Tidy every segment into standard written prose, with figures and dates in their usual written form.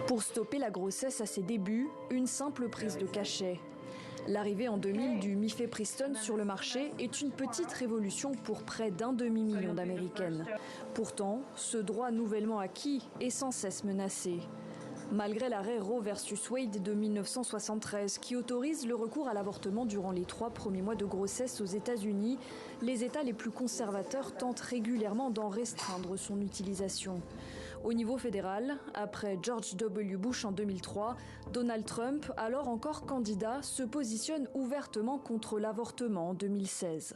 Pour stopper la grossesse à ses débuts, une simple prise de cachet. L'arrivée en 2000 du mifepriston sur le marché est une petite révolution pour près d'un demi-million d'Américaines. Pourtant, ce droit nouvellement acquis est sans cesse menacé. Malgré l'arrêt Roe versus Wade de 1973 qui autorise le recours à l'avortement durant les 3 premiers mois de grossesse aux États-Unis, les États les plus conservateurs tentent régulièrement d'en restreindre son utilisation. Au niveau fédéral, après George W. Bush en 2003, Donald Trump, alors encore candidat, se positionne ouvertement contre l'avortement en 2016.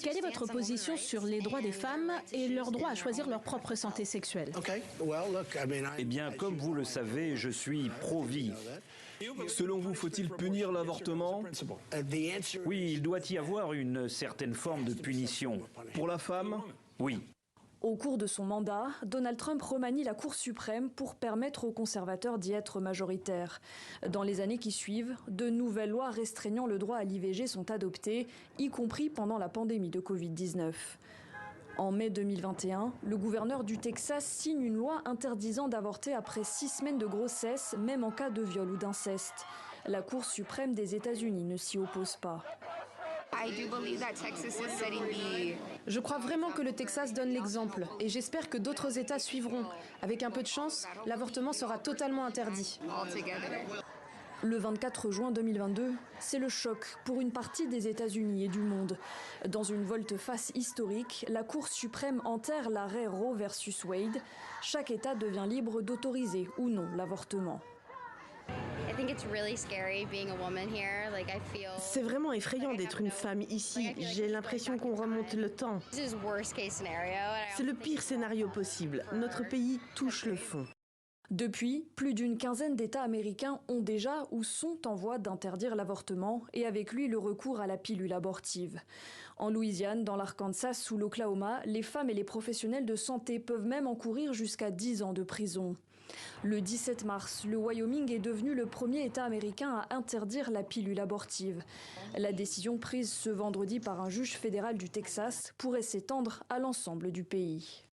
Quelle est votre position sur les droits des femmes et leur droit à choisir leur propre santé sexuelle? Eh bien, comme vous le savez, je suis pro-vie. Selon vous, faut-il punir l'avortement? Oui, il doit y avoir une certaine forme de punition. Pour la femme? Oui. Au cours de son mandat, Donald Trump remanie la Cour suprême pour permettre aux conservateurs d'y être majoritaires. Dans les années qui suivent, de nouvelles lois restreignant le droit à l'IVG sont adoptées, y compris pendant la pandémie de Covid-19. En mai 2021, le gouverneur du Texas signe une loi interdisant d'avorter après 6 semaines de grossesse, même en cas de viol ou d'inceste. La Cour suprême des États-Unis ne s'y oppose pas. Je crois vraiment que le Texas donne l'exemple et j'espère que d'autres États suivront. Avec un peu de chance, l'avortement sera totalement interdit. Le 24 juin 2022, c'est le choc pour une partie des États-Unis et du monde. Dans une volte-face historique, la Cour suprême enterre l'arrêt Roe versus Wade. Chaque État devient libre d'autoriser ou non l'avortement. C'est vraiment effrayant d'être une femme ici. J'ai l'impression qu'on remonte le temps. C'est le pire scénario possible. Notre pays touche le fond. Depuis, plus d'une quinzaine d'États américains ont déjà ou sont en voie d'interdire l'avortement et avec lui le recours à la pilule abortive. En Louisiane, dans l'Arkansas ou l'Oklahoma, les femmes et les professionnels de santé peuvent même encourir jusqu'à 10 ans de prison. Le 17 mars, le Wyoming est devenu le premier État américain à interdire la pilule abortive. La décision prise ce vendredi par un juge fédéral du Texas pourrait s'étendre à l'ensemble du pays.